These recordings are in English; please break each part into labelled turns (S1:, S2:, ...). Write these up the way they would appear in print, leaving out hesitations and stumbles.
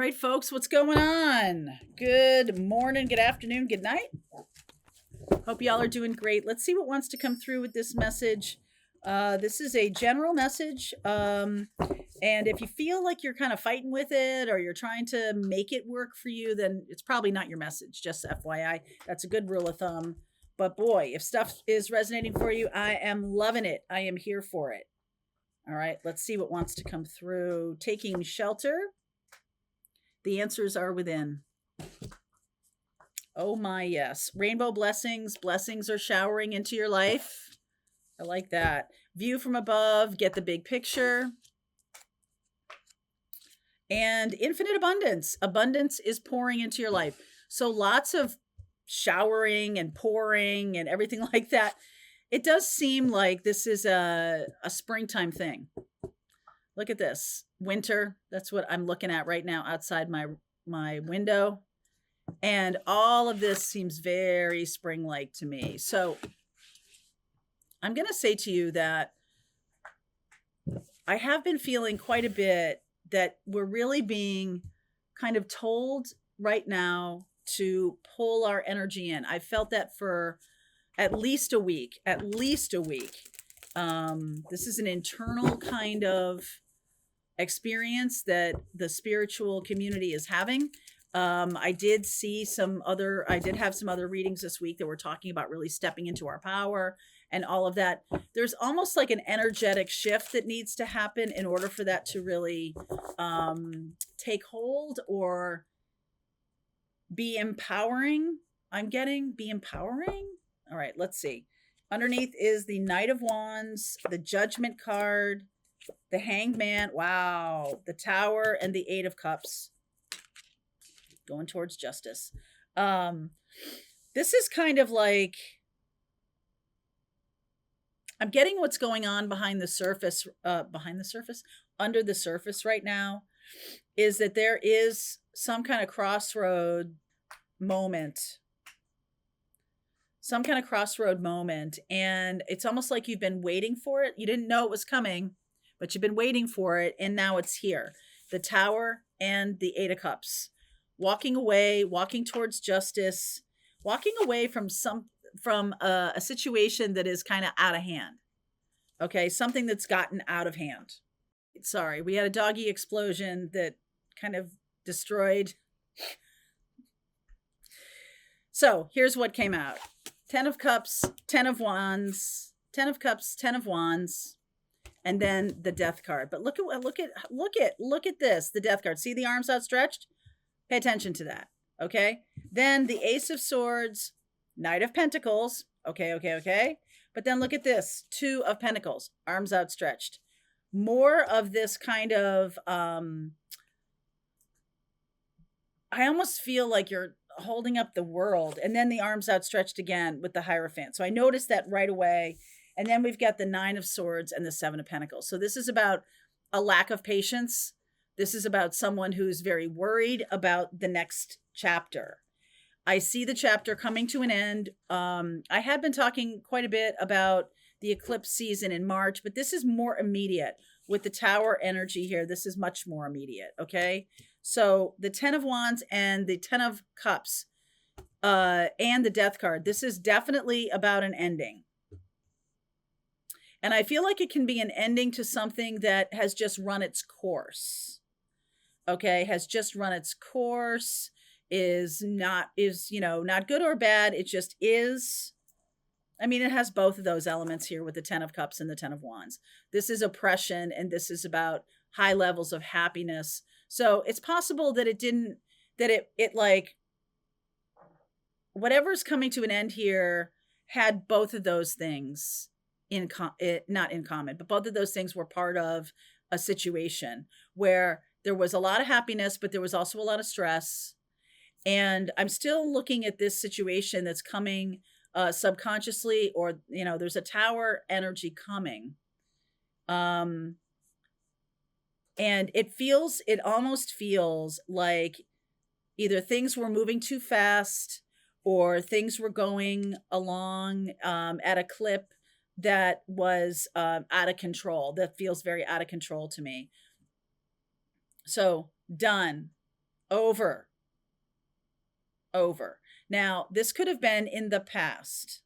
S1: right, folks, what's going on? Good morning, good afternoon, good night. Hope y'all are doing great. Let's see what wants to come through with this message. This is a general message. And if you feel like you're kind of fighting with it or you're trying to make it work for you, then it's probably not your message. Just FYI, that's a good rule of thumb. But boy, if stuff is resonating for you, I am loving it. I am here for it. All right, let's see what wants to come through. Taking shelter. The answers are within. Oh my, yes. Rainbow blessings. Blessings are showering into your life. I like that. View from above. Get the big picture. And infinite abundance. Abundance is pouring into your life. So lots of showering and pouring and everything like that. It does seem like this is a springtime thing. Look at this. Winter. That's what I'm looking at right now outside my window. And all of this seems very spring-like to me. So I'm going to say to you that I have been feeling quite a bit that we're really being kind of told right now to pull our energy in. I felt that for at least a week. This is an internal kind of experience that the spiritual community is having. I did have some other readings this week that were talking about really stepping into our power and all of that. There's almost like an energetic shift that needs to happen in order for that to really take hold or be empowering. Be empowering. All right, let's see. Underneath is the Knight of Wands, the Judgment card, the Hanged Man, wow, the Tower, and the Eight of Cups. Going towards justice. This is kind of like, I'm getting what's going on under the surface right now, is that there is some kind of crossroad moment. And it's almost like you've been waiting for it. You didn't know it was coming, but you've been waiting for it, and now it's here. The Tower and the Eight of Cups. Walking away, walking towards justice, walking away from a situation that is kind of out of hand. Okay, something that's gotten out of hand. Sorry, we had a doggy explosion that kind of destroyed. So here's what came out. 10 of Cups, 10 of Wands, 10 of Cups, 10 of Wands, and then the Death card. But look at this, the Death card. See the arms outstretched? Pay attention to that. Okay. Then the Ace of Swords, Knight of Pentacles. Okay. But then look at this, Two of Pentacles, arms outstretched. More of this kind of, I almost feel like you're holding up the world, and then the arms outstretched again with the Hierophant. So I noticed that right away. And then we've got the Nine of Swords and the Seven of Pentacles. So this is about a lack of patience. This is about someone who's very worried about the next chapter. I see the chapter coming to an end. I had been talking quite a bit about the eclipse season in March, but this is more immediate. With the Tower energy here, this is much more immediate, okay? So the 10 of Wands and the 10 of Cups and the Death card, this is definitely about an ending. And I feel like it can be an ending to something that has just run its course. Okay, has just run its course, is not good or bad. It just is. I mean, it has both of those elements here with the 10 of Cups and the 10 of Wands. This is oppression, and this is about high levels of happiness. So it's possible that it like, whatever's coming to an end here had both of those things not in common, but both of those things were part of a situation where there was a lot of happiness, but there was also a lot of stress. And I'm still looking at this situation that's coming subconsciously, or, there's a Tower energy coming. And it almost feels like either things were moving too fast or things were going along at a clip that was out of control. That feels very out of control to me. So done. Over. Over. Now, this could have been in the past.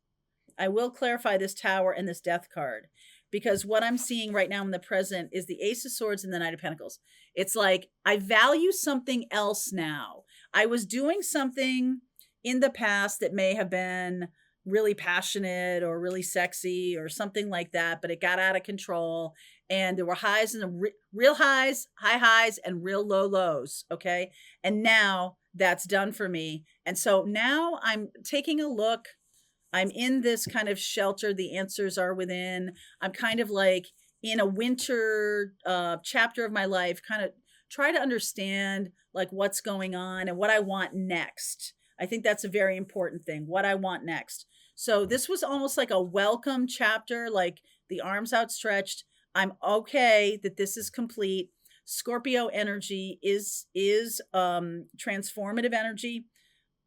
S1: I will clarify this Tower and this Death card, because what I'm seeing right now in the present is the Ace of Swords and the Knight of Pentacles. It's like I value something else now. I was doing something in the past that may have been really passionate or really sexy or something like that, but it got out of control, and there were highs and real highs, high highs, and real low lows. Okay. And now that's done for me. And so now I'm taking a look. I'm in this kind of shelter. The answers are within. I'm kind of like in a winter chapter of my life, kind of try to understand like what's going on and what I want next. I think that's a very important thing, what I want next. So this was almost like a welcome chapter, like the arms outstretched. I'm okay that this is complete. Scorpio energy is transformative energy.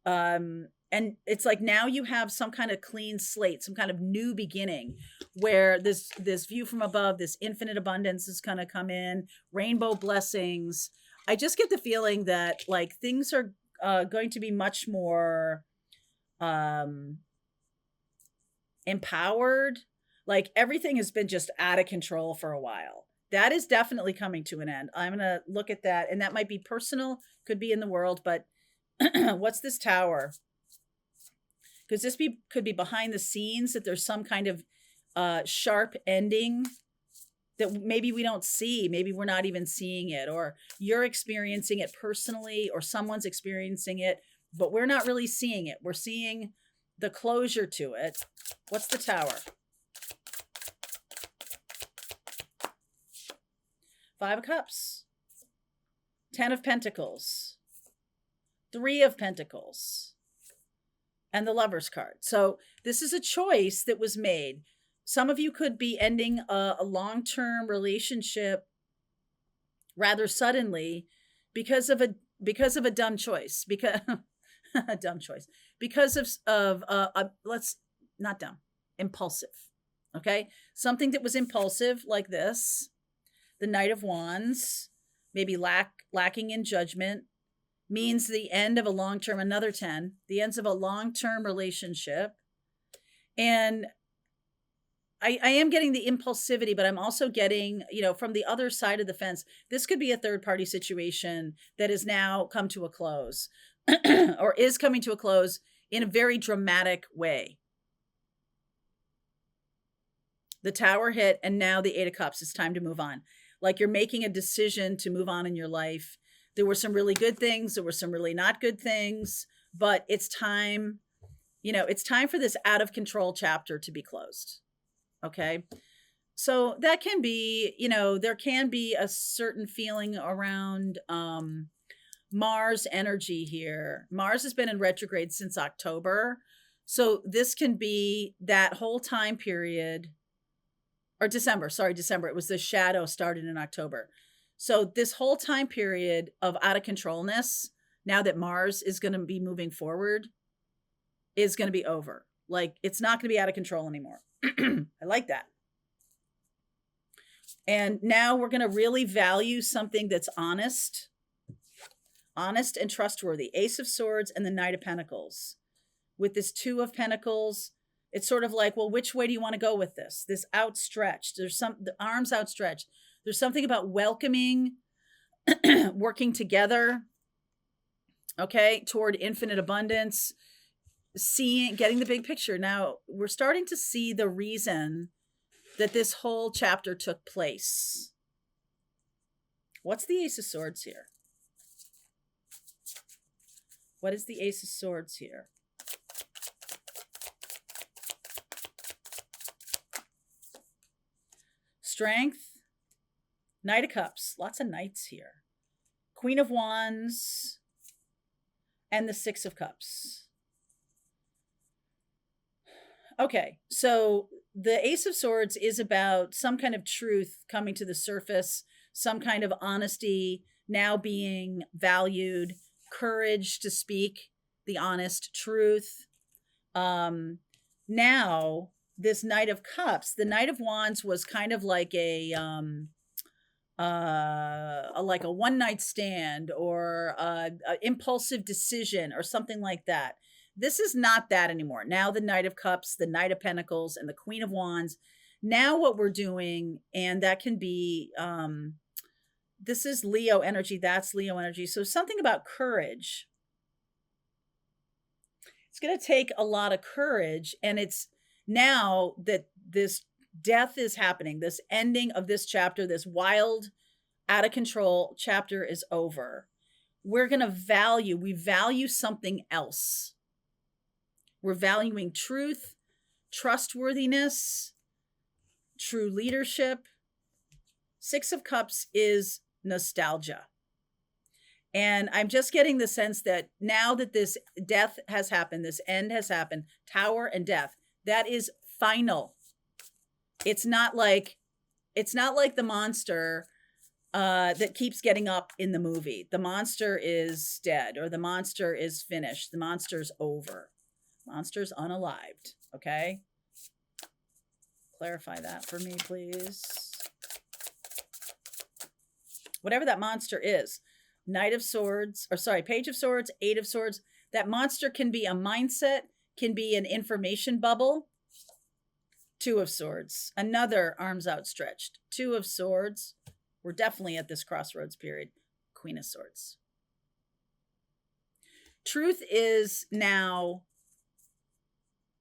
S1: And it's like now you have some kind of clean slate, some kind of new beginning, where this view from above, this infinite abundance is going to come in, rainbow blessings. I just get the feeling that like things are going to be much more empowered. Like everything has been just out of control for a while. That is definitely coming to an end. I'm going to look at that, and that might be personal, could be in the world, but what's this Tower? Because this could be behind the scenes, that there's some kind of sharp ending that maybe we don't see. Maybe we're not even seeing it, or you're experiencing it personally, or someone's experiencing it, but we're not really seeing it. We're seeing the closure to it. What's the Tower? 5 of Cups, 10 of Pentacles, 3 of Pentacles, and the Lover's card. So this is a choice that was made. Some of you could be ending a long-term relationship rather suddenly because of a dumb choice. Because a dumb choice. Because of let's not dumb, impulsive. Okay, something that was impulsive like this. The Knight of Wands, maybe lacking in judgment, means the end of a long-term, another 10, the ends of a long-term relationship. And I am getting the impulsivity, but I'm also getting, from the other side of the fence, this could be a third-party situation that has now come to a close or is coming to a close in a very dramatic way. The Tower hit, and now the 8 of Cups. It's time to move on. Like you're making a decision to move on in your life. There were some really good things. There were some really not good things, but it's time, it's time for this out of control chapter to be closed. Okay. So that can be, there can be a certain feeling around Mars energy here. Mars has been in retrograde since October. So this can be that whole time period, or December. It was the shadow started in October. So this whole time period of out of controlness, now that Mars is going to be moving forward, is going to be over. Like it's not going to be out of control anymore. I like that. And now we're going to really value something that's honest and trustworthy. Ace of Swords and the Knight of Pentacles. With this 2 of Pentacles, it's sort of like, well, which way do you want to go with this? This outstretched, the arms outstretched. There's something about welcoming, working together, okay, toward infinite abundance, getting the big picture. Now we're starting to see the reason that this whole chapter took place. What's the Ace of Swords here? What is the Ace of Swords here? Strength, Knight of Cups, lots of knights here. Queen of Wands, and the 6 of Cups. Okay, so the Ace of Swords is about some kind of truth coming to the surface, some kind of honesty now being valued, courage to speak the honest truth. Now, this Knight of Cups, the Knight of Wands was kind of like a like a one night stand or a impulsive decision or something like that. This is not that anymore. Now the Knight of Cups, the Knight of Pentacles, and the Queen of Wands. Now what we're doing, and that can be this is Leo energy, that's Leo energy. So something about courage. It's going to take a lot of courage, and it's now that this death is happening, this ending of this chapter, this wild, out of control chapter is over. We're going to we value something else. We're valuing truth, trustworthiness, true leadership. Six of Cups is nostalgia. And I'm just getting the sense that now that this death has happened, this end has happened, Tower and death, that is final. It's not like the monster that keeps getting up in the movie. The monster is dead, or the monster is finished. The monster's over. Monster's unalived. Okay? Clarify that for me, please. Whatever that monster is. Knight of Swords, or sorry, Page of Swords, Eight of Swords. That monster can be a mindset, can be an information bubble. Two of Swords, another arms outstretched. Two of Swords. We're definitely at this crossroads period. Queen of Swords. Truth is now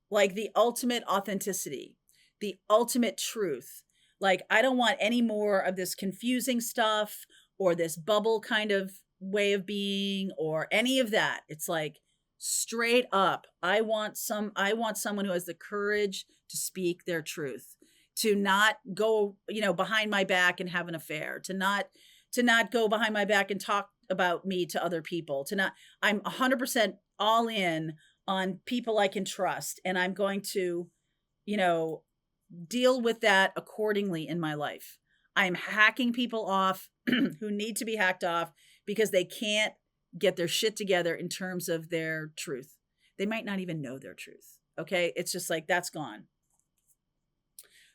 S1: like the ultimate authenticity, the ultimate truth. Like, I don't want any more of this confusing stuff or this bubble kind of way of being or any of that. It's like straight up, I want someone who has the courage to speak their truth, to not go, behind my back and have an affair, to not go behind my back and talk about me to other people, I'm 100% all in on people I can trust. And I'm going to, deal with that accordingly in my life. I'm hacking people off who need to be hacked off because they can't get their shit together in terms of their truth. They might not even know their truth. Okay. It's just like, that's gone.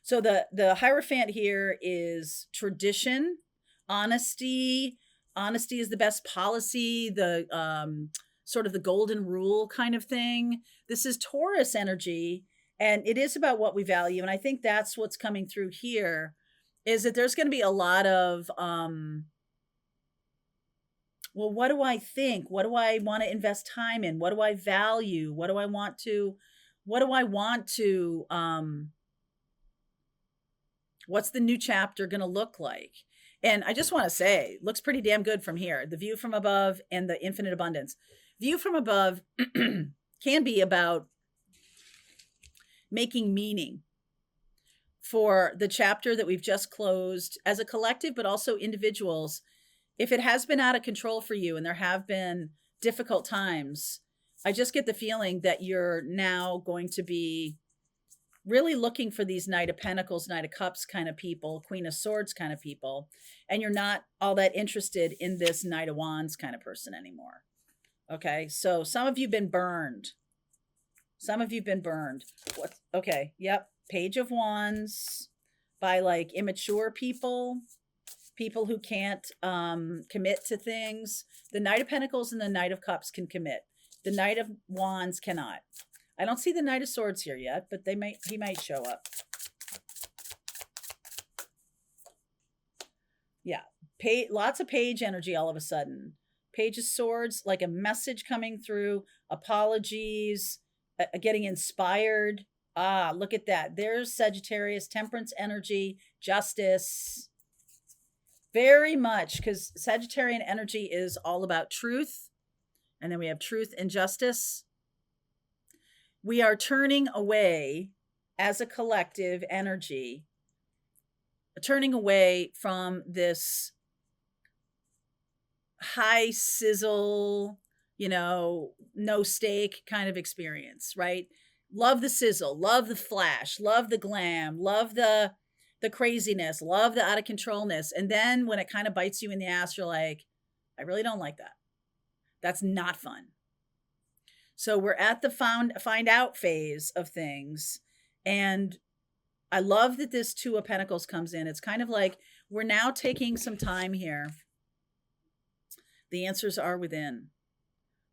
S1: So the Hierophant here is tradition, honesty. Honesty is the best policy, the sort of the golden rule kind of thing. This is Taurus energy, and it is about what we value. And I think that's what's coming through here, is that there's going to be a lot of, well, what do I think? What do I want to invest time in? What do I value? What do I want to, what's the new chapter going to look like? And I just want to say, looks pretty damn good from here. The view from above and the infinite abundance. View from above can be about making meaning for the chapter that we've just closed as a collective, but also individuals. If it has been out of control for you and there have been difficult times, I just get the feeling that you're now going to be really looking for these Knight of Pentacles, Knight of Cups kind of people, Queen of Swords kind of people, and you're not all that interested in this Knight of Wands kind of person anymore. Okay, so some of you have been burned. Okay, yep. Page of Wands by like immature people who can't commit to things. The Knight of Pentacles and the Knight of Cups can commit. The Knight of Wands cannot. I don't see the Knight of Swords here yet, but he might show up. Yeah, lots of page energy all of a sudden. Page of Swords, like a message coming through, apologies, getting inspired. Ah, look at that. There's Sagittarius, temperance energy, justice. Very much, because Sagittarian energy is all about truth. And then we have truth and justice. We are turning away as a collective energy, turning away from this high sizzle, no stake kind of experience, right? Love the sizzle, love the flash, love the glam, love the craziness, love the out of controlness. And then when it kind of bites you in the ass, you're like, I really don't like that. That's not fun. So we're at the find out phase of things. And I love that this Two of Pentacles comes in. It's kind of like we're now taking some time here. The answers are within.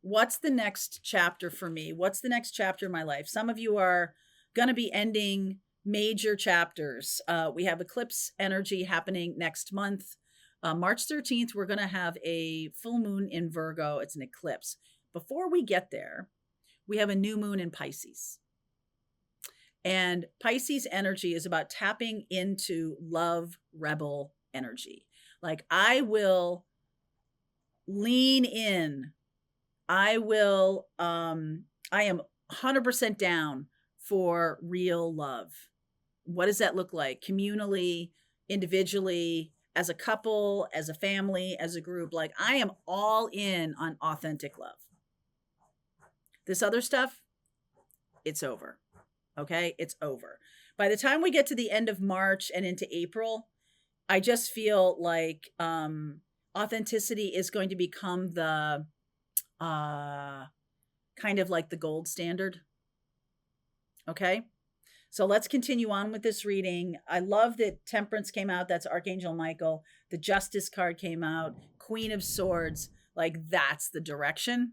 S1: What's the next chapter for me? What's the next chapter in my life? Some of you are going to be ending major chapters. We have eclipse energy happening next month. March 13th, we're going to have a full moon in Virgo. It's an eclipse. Before we get there, we have a new moon in Pisces. And Pisces energy is about tapping into love rebel energy. Like, I will lean in. I am 100% down for real love. What does that look like? Communally, individually, as a couple, as a family, as a group. Like, I am all in on authentic love. This other stuff, it's over. Okay, it's over. By the time we get to the end of March and into April, I just feel like authenticity is going to become the kind of like the gold standard. Okay, so let's continue on with this reading. I love that Temperance came out. That's Archangel Michael. The Justice card came out. Queen of Swords. Like, that's the direction.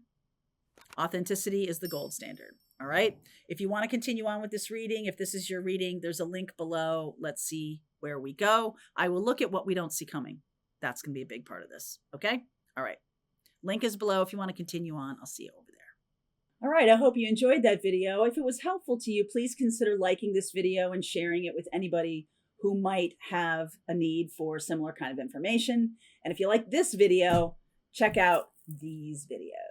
S1: Authenticity is the gold standard. All right. If you want to continue on with this reading, if this is your reading, there's a link below. Let's see where we go. I will look at what we don't see coming. That's going to be a big part of this. Okay. All right. Link is below. If you want to continue on, I'll see you over there. All right. I hope you enjoyed that video. If it was helpful to you, please consider liking this video and sharing it with anybody who might have a need for similar kind of information. And if you like this video, check out these videos.